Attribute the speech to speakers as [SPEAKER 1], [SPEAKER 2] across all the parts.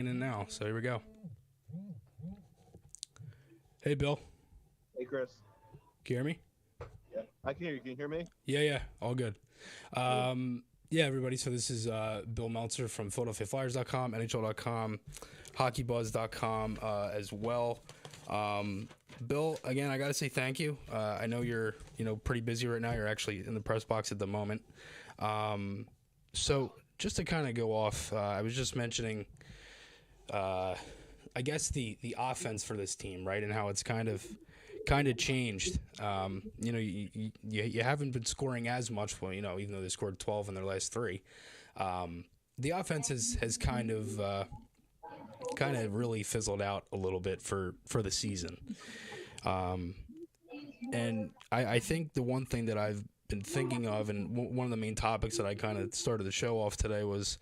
[SPEAKER 1] In now. So here we go. Hey, Bill.
[SPEAKER 2] Hey, Chris.
[SPEAKER 1] Can you hear me?
[SPEAKER 2] Yeah, I can hear you. Can you hear me?
[SPEAKER 1] Yeah. All good. Yeah, everybody. So this is Bill Meltzer from PhiladelphiaFlyers.com, NHL.com, HockeyBuzz.com as well. Bill, again, I got to say thank you. I know you're, pretty busy right now. You're actually in the press box at the moment. So just to kind of go off, I was just mentioning, I guess the offense for this team, right, and how it's kind of changed. You haven't been scoring as much. Well, even though they scored 12 in their last three, the offense has kind of really fizzled out a little bit for the season. And I think the one thing that I've been thinking of, and one of the main topics that I kind of started the show off today was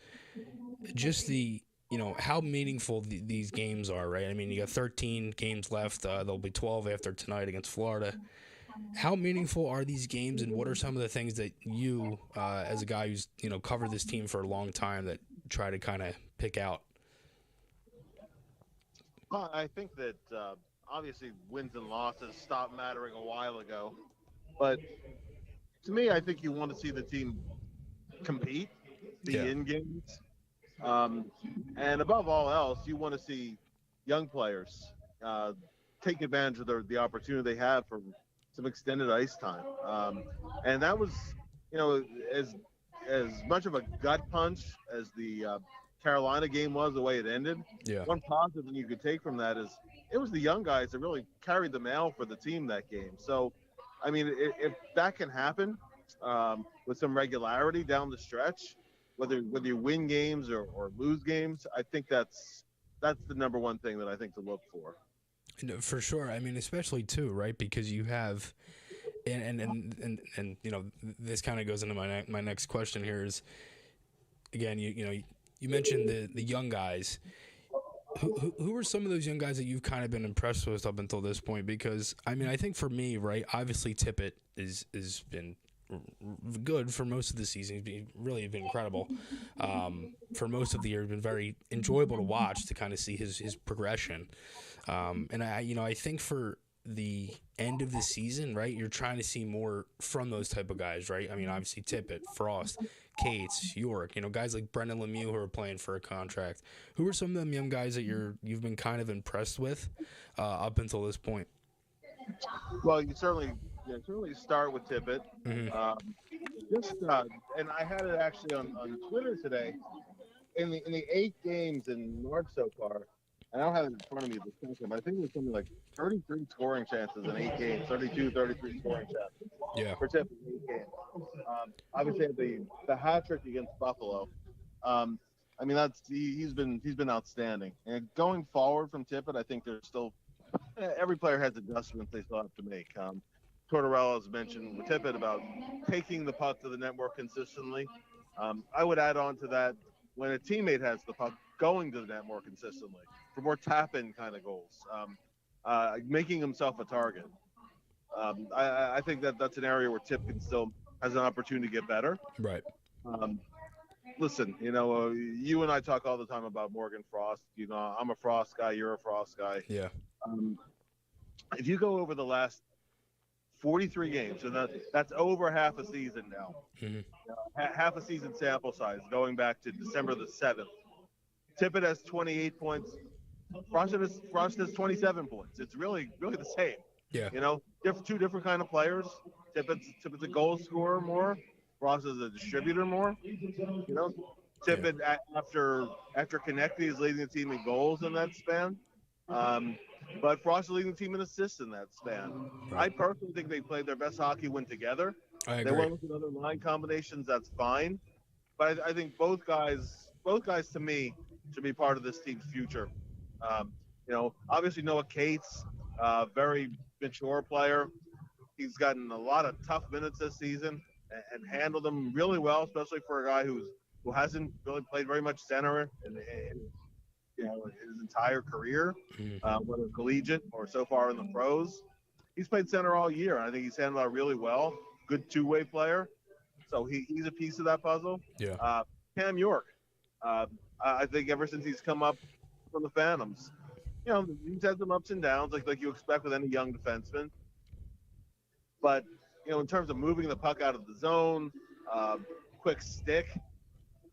[SPEAKER 1] just how meaningful these games are, right? I mean, you got 13 games left. There'll be 12 after tonight against Florida. How meaningful are these games, and what are some of the things that you, as a guy who's covered this team for a long time, that try to kind of pick out?
[SPEAKER 2] Well, I think that obviously wins and losses stopped mattering a while ago. But to me, I think you want to see the team compete, be in games. And above all else, you want to see young players take advantage of the opportunity they have for some extended ice time. And that was, as much of a gut punch as the Carolina game was, the way it ended.
[SPEAKER 1] Yeah.
[SPEAKER 2] One positive thing you could take from that is it was the young guys that really carried the mail for the team that game. So, I mean, if that can happen with some regularity down the stretch, whether you win games or lose games, I think that's the number one thing that I think to look for.
[SPEAKER 1] For sure. I mean, especially too, right? Because you have, and this kind of goes into my next question here is, again, you mentioned the young guys. Who are some of those young guys that you've kind of been impressed with up until this point? Because I mean, I think for me, right, obviously Tippett is been good for most of the season. He's really been incredible for most of the year. It's been very enjoyable to watch, to kind of see his progression. And I think for the end of the season, right, you're trying to see more from those type of guys, right? I mean, obviously Tippett, Frost, Cates, York, guys like Brendan Lemieux who are playing for a contract. Who are some of them young guys that you've been kind of impressed with up until this point?
[SPEAKER 2] Well, you certainly start with Tippett.
[SPEAKER 1] Mm-hmm.
[SPEAKER 2] And I had it actually on Twitter today. In the 8 games in March so far, and I don't have it in front of me this second, but I think it was something like 33 scoring chances in 8 games, 33 scoring chances.
[SPEAKER 1] Yeah.
[SPEAKER 2] For Tippett in 8 games. Obviously, the hat trick against Buffalo. I mean, he's been outstanding. And going forward from Tippett, I think there's still every player has adjustments they still have to make. Tortorella has mentioned with Tippett about taking the puck to the net more consistently. I would add on to that when a teammate has the puck, going to the net more consistently for more tap-in kind of goals, making himself a target. I think that's an area where Tippett still has an opportunity to get better.
[SPEAKER 1] Right.
[SPEAKER 2] Listen, you and I talk all the time about Morgan Frost. I'm a Frost guy. You're a Frost guy.
[SPEAKER 1] Yeah.
[SPEAKER 2] If you go over the last 43 games, and that's over half a season now.
[SPEAKER 1] Mm-hmm.
[SPEAKER 2] Half a season sample size going back to December the 7th. Tippett has 28 points. Frost has 27 points. It's really the same.
[SPEAKER 1] Yeah.
[SPEAKER 2] Two different kind of players. Tippett's a goal scorer more. Frost is a distributor more. Tippett after Konechny is leading the team in goals in that span. But Frost is leading the team in assists in that span. Right. I personally think they played their best hockey when together.
[SPEAKER 1] I agree.
[SPEAKER 2] They went with other line combinations. That's fine. But I think both guys to me should be part of this team's future. Obviously Noah Cates, very mature player. He's gotten a lot of tough minutes this season and handled them really well, especially for a guy who hasn't really played very much center in his entire career, whether collegiate or so far in the pros. He's played center all year, and I think he's handled it really well. Good two-way player. So he's a piece of that puzzle.
[SPEAKER 1] Yeah.
[SPEAKER 2] Cam York. I think ever since he's come up from the Phantoms. He's had some ups and downs, like you expect with any young defenseman. But in terms of moving the puck out of the zone, quick stick,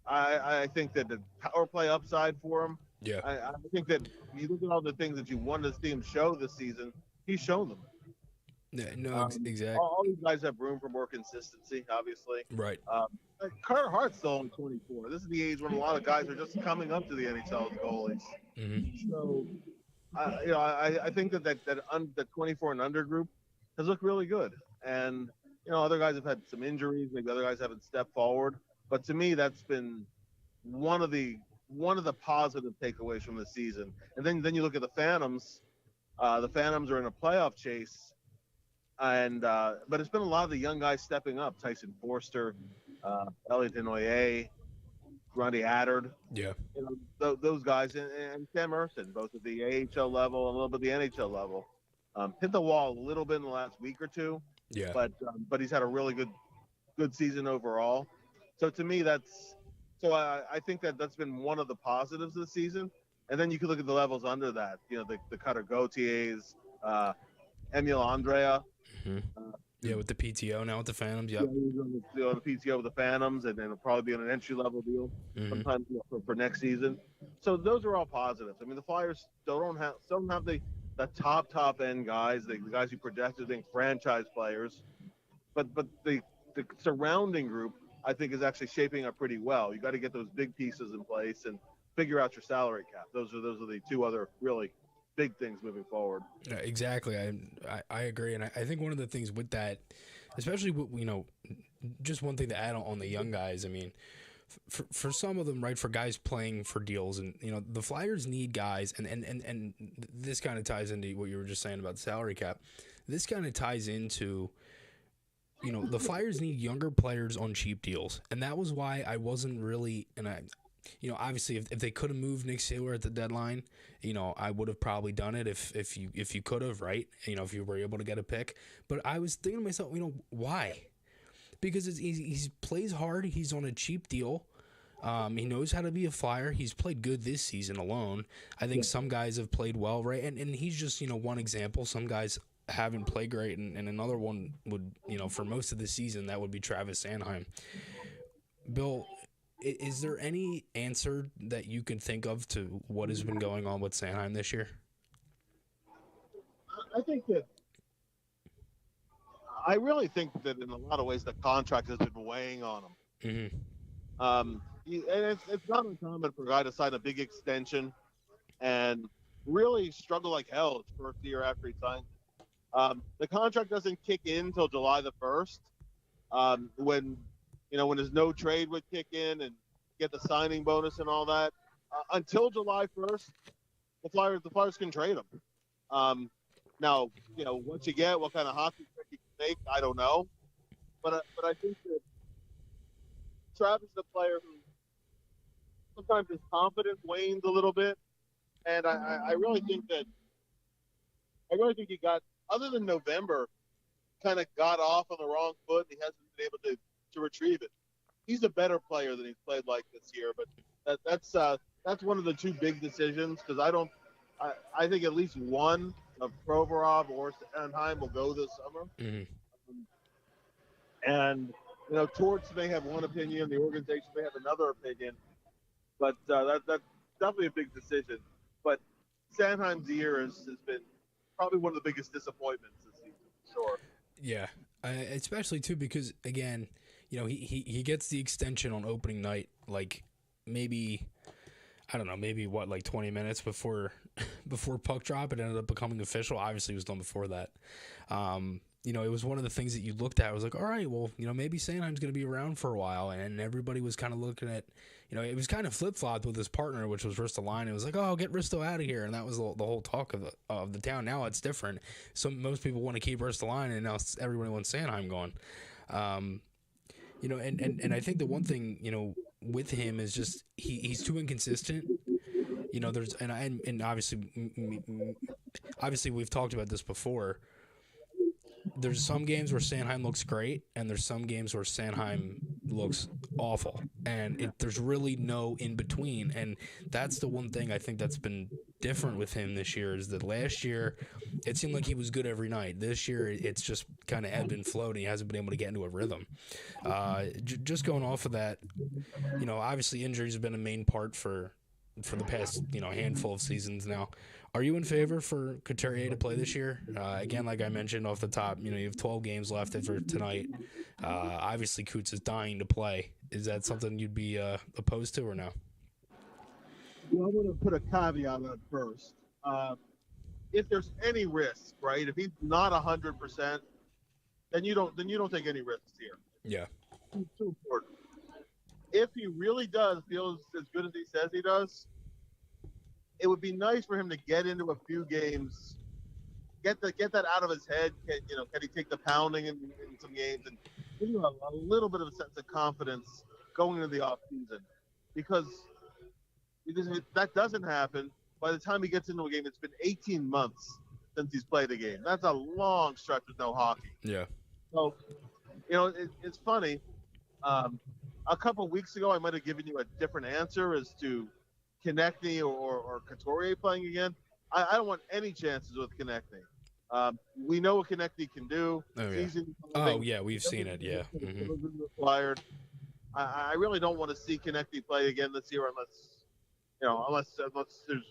[SPEAKER 2] I think that the power play upside for him.
[SPEAKER 1] Yeah.
[SPEAKER 2] I think that you look at all the things that you wanted to see him show this season, he's shown them.
[SPEAKER 1] Yeah, no, exactly.
[SPEAKER 2] All these guys have room for more consistency, obviously.
[SPEAKER 1] Right.
[SPEAKER 2] Carter Hart's still only 24. This is the age when a lot of guys are just coming up to the NHL as goalies.
[SPEAKER 1] Mm-hmm.
[SPEAKER 2] So, I think that 24 and under group has looked really good. And other guys have had some injuries. Maybe other guys haven't stepped forward. But to me, that's been one of the positive takeaways from the season. And then you look at the Phantoms. The Phantoms are in a playoff chase. And but it's been a lot of the young guys stepping up. Tyson Forster, Elliot Denoyer, Grundy Haddard.
[SPEAKER 1] Yeah.
[SPEAKER 2] Those guys, and Sam Erson, both at the AHL level and a little bit at the NHL level. Hit the wall a little bit in the last week or two.
[SPEAKER 1] Yeah.
[SPEAKER 2] But he's had a really good season overall. So to me, I think that's been one of the positives of the season. And then you can look at the levels under that. The Cutter Gauthiers, Emil Andrea.
[SPEAKER 1] Mm-hmm. With the PTO now with the Phantoms. Yep.
[SPEAKER 2] He's on the PTO with the Phantoms, and then it'll probably be on an entry-level deal sometime for next season. So those are all positives. I mean, the Flyers still don't have the top end guys, the guys who projected being franchise players, but the surrounding group I think is actually shaping up pretty well. You got to get those big pieces in place and figure out your salary cap. Those are the two other really big things moving forward.
[SPEAKER 1] Exactly. I agree. And I think one of the things with that, especially with, just one thing to add on the young guys, I mean, for some of them, right, for guys playing for deals, and the Flyers need guys, and this kind of ties into what you were just saying about the salary cap. This kind of ties into, the Flyers need younger players on cheap deals, and that was why I wasn't really, and obviously if they could have moved Nick Saylor at the deadline, I would have probably done it if you could have, right? If you were able to get a pick. But I was thinking to myself, why? Because he plays hard. He's on a cheap deal. He knows how to be a Flyer. He's played good this season alone. I think some guys have played well, right? And he's just, one example. Some guys haven't played great, and another one would, for most of the season, that would be Travis Sanheim. Bill, is there any answer that you can think of to what has been going on with Sanheim this year?
[SPEAKER 2] I really think that in a lot of ways the contract has been weighing on him. Mm-hmm. And it's not uncommon for a guy to sign a big extension and really struggle like hell his first year after he signs it. The contract doesn't kick in until July the 1st, when his no trade would kick in and get the signing bonus and all that. Until July 1st, the Flyers can trade him. Now, what you get, what kind of hockey trick you can make, I don't know. But I think that Travis is a player who sometimes his confidence wanes a little bit. And I really think he got, other than November, kind of got off on the wrong foot. He hasn't been able to retrieve it. He's a better player than he's played like this year, but that's one of the two big decisions, because I think at least one of Provorov or Sanheim will go this summer. Mm-hmm. And Torts may have one opinion, the organization may have another opinion, but that's definitely a big decision. But Sanheim's year has been probably one of the biggest disappointments this season, for sure.
[SPEAKER 1] Yeah, especially too because again, he gets the extension on opening night, like maybe 20 minutes before puck drop. It ended up becoming official. Obviously, it was done before that. It was one of the things that you looked at. I was like, all right, well, maybe Sanheim's going to be around for a while, and everybody was kind of looking at, it was kind of flip flopped with his partner, which was Ristolainen. It was like, oh, get Risto out of here, and that was the whole talk of the town. Now it's different. So most people want to keep Ristolainen, and now everybody wants Sanheim gone. And I think the one thing with him is just he's too inconsistent. There's and obviously we've talked about this before. There's some games where Sanheim looks great, and there's some games where Sanheim looks awful, and there's really no in between. And that's the one thing I think that's been different with him this year is that last year it seemed like he was good every night. This year it's just kind of ebbed and flowed, and he hasn't been able to get into a rhythm. Just going off of that, obviously injuries have been a main part for the past handful of seasons now. Are you in favor for Couturier to play this year? Again, like I mentioned off the top, you have 12 games left after tonight. Obviously, Coots is dying to play. Is that something you'd be opposed to or no?
[SPEAKER 2] Well, I'm going to put a caveat on it first. If there's any risk, right? If he's not 100%, then you don't take any risks here.
[SPEAKER 1] Yeah.
[SPEAKER 2] It's too important. If he really does feel as good as he says he does, it would be nice for him to get into a few games, get that out of his head. Can he take the pounding in some games and give you a little bit of a sense of confidence going into the off season? Because if that doesn't happen, by the time he gets into a game, it's been 18 months since he's played a game. That's a long stretch with no hockey.
[SPEAKER 1] Yeah.
[SPEAKER 2] So, it's funny. A couple of weeks ago, I might have given you a different answer as to Konechny or Couturier playing again. I don't want any chances with Konechny. We know what Konechny can do.
[SPEAKER 1] Oh, yeah. We've seen it, yeah.
[SPEAKER 2] Required. I really don't want to see Konechny play again this year unless there's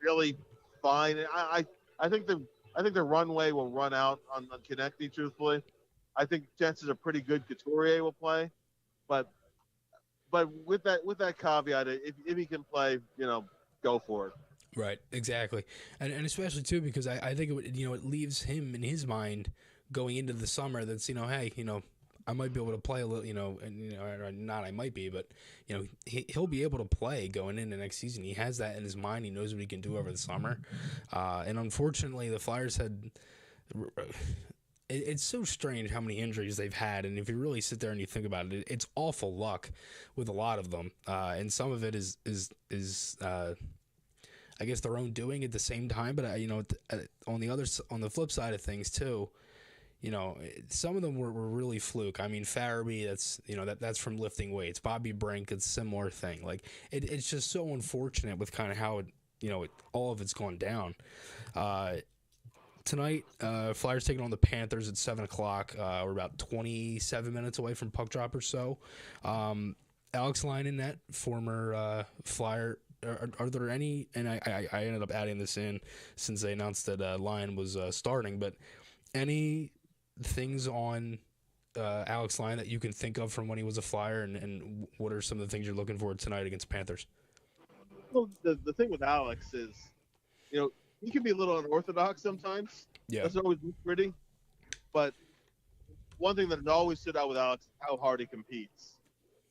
[SPEAKER 2] really fine. I think the runway will run out on Konechny, truthfully. I think chances are pretty good Couturier will play. But with that caveat, if he can play, go for it.
[SPEAKER 1] Right, exactly, and especially too because I think it leaves him in his mind going into the summer that's hey I might be able to play a little or not I might be but he'll be able to play going into next season. He has that in his mind. He knows what he can do over the summer, and unfortunately the Flyers had. It's so strange how many injuries they've had, and if you really sit there and you think about it, it's awful luck with a lot of them, and some of it is I guess their own doing at the same time. But on the flip side of things too, some of them were really fluke. I mean, Farabee, that's from lifting weights. Bobby Brink, it's a similar thing. Like it's just so unfortunate with kind of how all of it's gone down. Tonight, Flyers taking on the Panthers at 7 o'clock. We're about 27 minutes away from puck drop or so. Alex Lyon in net, former Flyer. Are there any, and I ended up adding this in since they announced that Lyon was starting, but any things on Alex Lyon that you can think of from when he was a Flyer, and what are some of the things you're looking for tonight against Panthers?
[SPEAKER 2] Well, the thing with Alex is, he can be a little unorthodox sometimes.
[SPEAKER 1] Yeah.
[SPEAKER 2] Doesn't always look pretty. But one thing that always stood out with Alex is how hard he competes.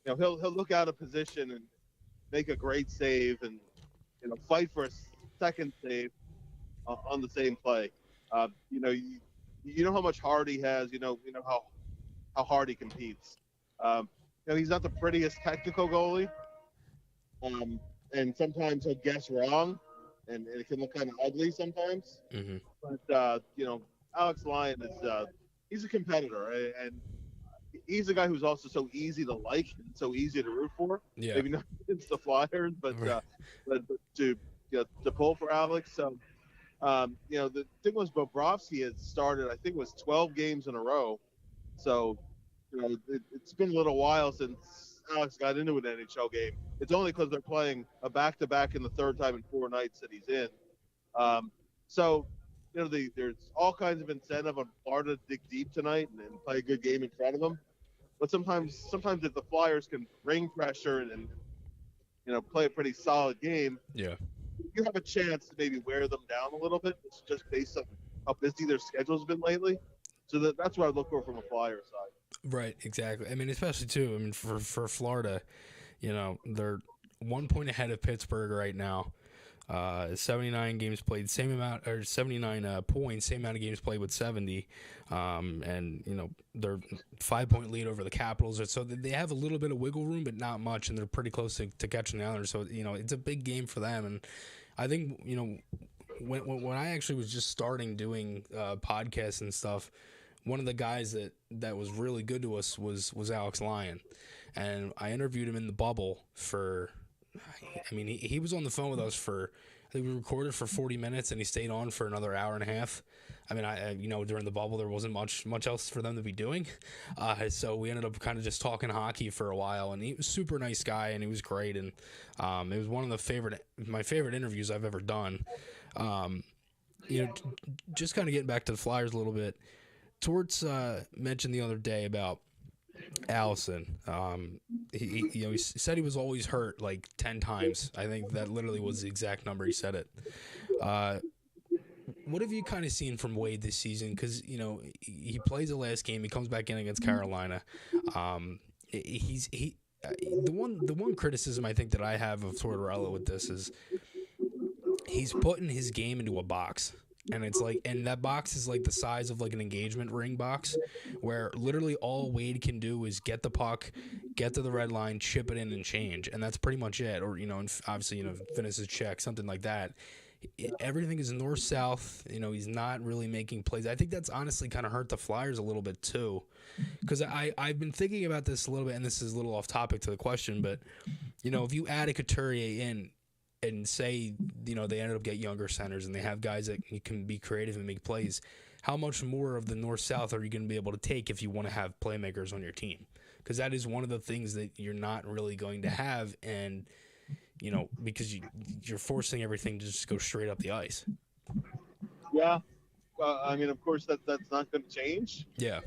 [SPEAKER 2] He'll look out of position and make a great save and fight for a second save on the same play. You know how much heart he has. You know how hard he competes. He's not the prettiest technical goalie. And sometimes he'll guess wrong. And it can look kind of ugly sometimes.
[SPEAKER 1] Mm-hmm.
[SPEAKER 2] But, Alex Lyon is he's a competitor. And he's a guy who's also so easy to like and so easy to root for.
[SPEAKER 1] Yeah.
[SPEAKER 2] Maybe not against the Flyers, but to pull for Alex. So, the thing was Bobrovsky had started, I think it was 12 games in a row. So, it's been a little while since Alex got into an NHL game. It's only because they're playing a back-to-back in the third time in 4 nights that he's in. So, there's all kinds of incentive on Florida to dig deep tonight and play a good game in front of them. But sometimes if the Flyers can bring pressure and play a pretty solid game,
[SPEAKER 1] yeah,
[SPEAKER 2] you have a chance to maybe wear them down a little bit, just based on how busy their schedule's been lately. So that's what I look for from a Flyers side.
[SPEAKER 1] Right, exactly. I mean, especially too. I mean, for Florida, they're 1 point ahead of Pittsburgh right now. 79 games played, same amount, or 79 points, same amount of games played with 70. And they're 5-point lead over the Capitals. So they have a little bit of wiggle room, but not much, and they're pretty close to catching the Islanders. So it's a big game for them. And I think when I actually was just starting doing podcasts and stuff, one of the guys that was really good to us was Alex Lyon. and I interviewed him in the bubble for. I mean, he was on the phone with us for. I think we recorded for 40 minutes, and he stayed on for another hour and a half. I mean, I during the bubble there wasn't much else for them to be doing, so we ended up kind of just talking hockey for a while. And he was a super nice guy, and he was great. And it was one of my favorite interviews I've ever done. Just kind of getting back to the Flyers a little bit. Torts mentioned the other day about Allison. He said he was always hurt like 10 times. I think that literally was the exact number he said it. What have you kind of seen from Wade this season? Because he plays the last game. He comes back in against Carolina. The one criticism I think that I have of Tortorella with this is he's putting his game into a box. And it's like, and that box is like the size of like an engagement ring box, where literally all Wade can do is get the puck, get to the red line, chip it in, and change, and that's pretty much it. Or and obviously finish his check, something like that. Everything is north south. He's not really making plays. I think that's honestly kind of hurt the Flyers a little bit too, because I've been thinking about this a little bit, and this is a little off topic to the question, but if you add a Couturier in. And say, they ended up getting younger centers and they have guys that can be creative and make plays. How much more of the north-south are you going to be able to take if you want to have playmakers on your team? Because that is one of the things that you're not really going to have, and because you're forcing everything to just go straight up the ice.
[SPEAKER 2] Yeah, I mean, of course that's not going to change.
[SPEAKER 1] Yeah,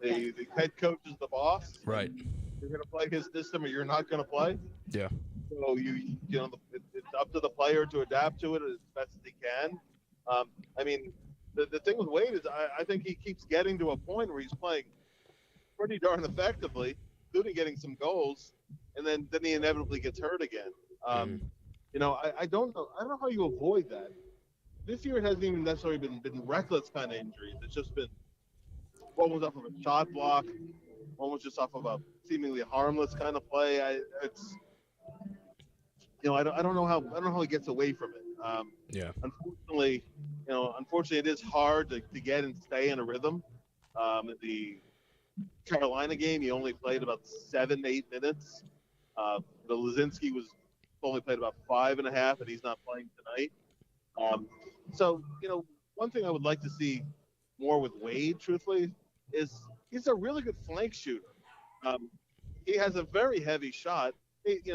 [SPEAKER 2] the head coach is the boss.
[SPEAKER 1] Right.
[SPEAKER 2] You're going to play his system, or you're not going to play.
[SPEAKER 1] Yeah.
[SPEAKER 2] So it's up to the player to adapt to it as best as he can. I mean, the thing with Wade is I think he keeps getting to a point where he's playing pretty darn effectively, including getting some goals, and then he inevitably gets hurt again. I don't know how you avoid that. This year it hasn't even necessarily been reckless kind of injuries. It's just been one was off of a shot block, one was just off of a seemingly harmless kind of play. I don't know how he gets away from it.
[SPEAKER 1] Yeah.
[SPEAKER 2] Unfortunately, it is hard to get and stay in a rhythm. The Carolina game, he only played about 7-8 minutes. The Lazinski was only played about 5.5, and he's not playing tonight. So one thing I would like to see more with Wade, truthfully, is he's a really good flank shooter. He has a very heavy shot.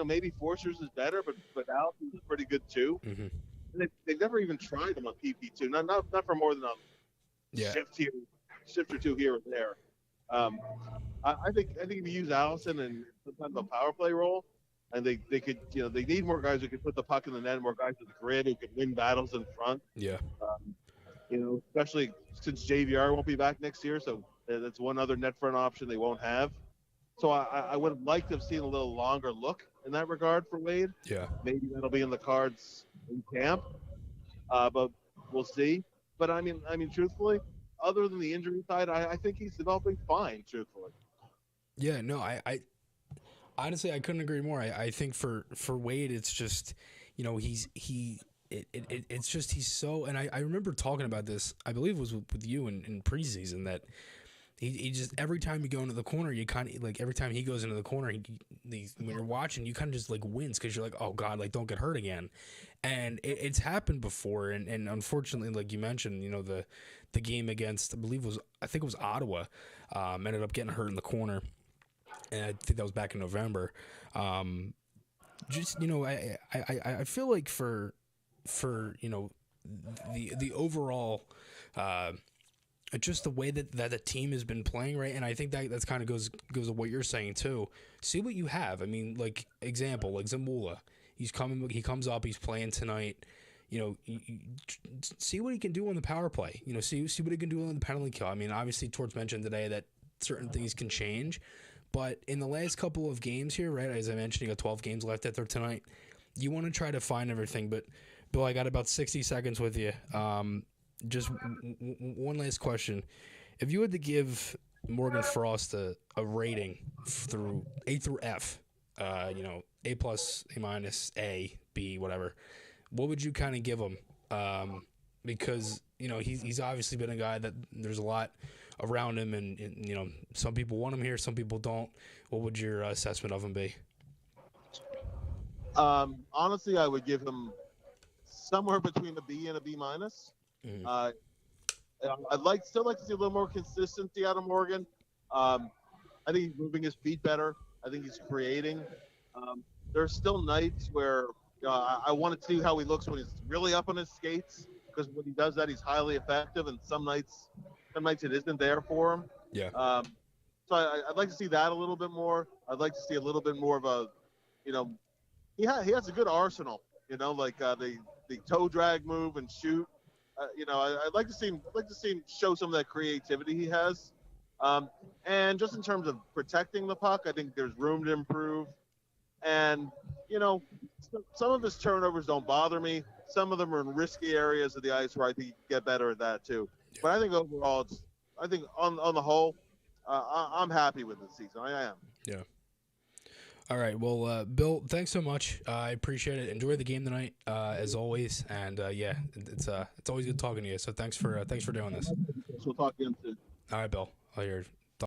[SPEAKER 2] Maybe Forster's is better, but Allison is pretty good too.
[SPEAKER 1] Mm-hmm.
[SPEAKER 2] And they've never even tried him on PP2, not for more than a shift or two here and there. I think if you use Allison in sometimes a power play role, and they could they need more guys who can put the puck in the net, more guys with the grit who can win battles in front.
[SPEAKER 1] Yeah.
[SPEAKER 2] Especially since JVR won't be back next year, so that's one other net front option they won't have. So I would like to have seen a little longer look in that regard for Wade.
[SPEAKER 1] Yeah.
[SPEAKER 2] Maybe that'll be in the cards in camp, but we'll see. But I mean, truthfully, other than the injury side, I think he's developing fine. Truthfully.
[SPEAKER 1] Yeah. No. I honestly I couldn't agree more. I think for Wade, it's just it's just he's so. And I remember talking about this. I believe it was with you in preseason that. He just every time you go into the corner, you kind of like every time he goes into the corner, when you're watching, you kind of just like wins because you're like, oh god, like don't get hurt again, and it's happened before, and unfortunately, like you mentioned, the game against I think it was Ottawa, ended up getting hurt in the corner, and I think that was back in November. I feel like for the overall. Just the way that the team has been playing, right? And I think that's kind of goes with what you're saying too. See what you have. I mean, like example, like Zamula, he comes up, he's playing tonight. You see what he can do on the power play. See what he can do on the penalty kill. I mean, obviously, Torts mentioned today that certain things can change, but in the last couple of games here, right? As I mentioned, you got 12 games left after tonight. You want to try to find everything, but Bill, I got about 60 seconds with you. Just one last question. If you had to give Morgan Frost a rating through A through F, A+, A-, A, B, whatever, what would you kind of give him? Because, he's obviously been a guy that there's a lot around him, and you know, some people want him here, some people don't. What would your assessment of him be?
[SPEAKER 2] Honestly, I would give him somewhere between a B and a B minus.
[SPEAKER 1] Mm.
[SPEAKER 2] Still like to see a little more consistency out of Morgan. I think he's moving his feet better. I think he's creating. There's still nights where I want to see how he looks when he's really up on his skates, because when he does that, he's highly effective. And some nights it isn't there for him.
[SPEAKER 1] Yeah.
[SPEAKER 2] So I'd like to see that a little bit more. I'd like to see a little bit more of a, you know, he has a good arsenal. You know, like the toe drag move and shoot. You know, I'd like to see him show some of that creativity he has. And just in terms of protecting the puck, I think there's room to improve. And, you know, some of his turnovers don't bother me. Some of them are in risky areas of the ice where I think he can get better at that too. But I think overall, I think on the whole, I'm happy with this season. I am.
[SPEAKER 1] Yeah. All right. Well, Bill, thanks so much. I appreciate it. Enjoy the game tonight, as always. And yeah, it's always good talking to you. So thanks for doing this.
[SPEAKER 2] We'll talk again soon.
[SPEAKER 1] All right, Bill. I'll hear.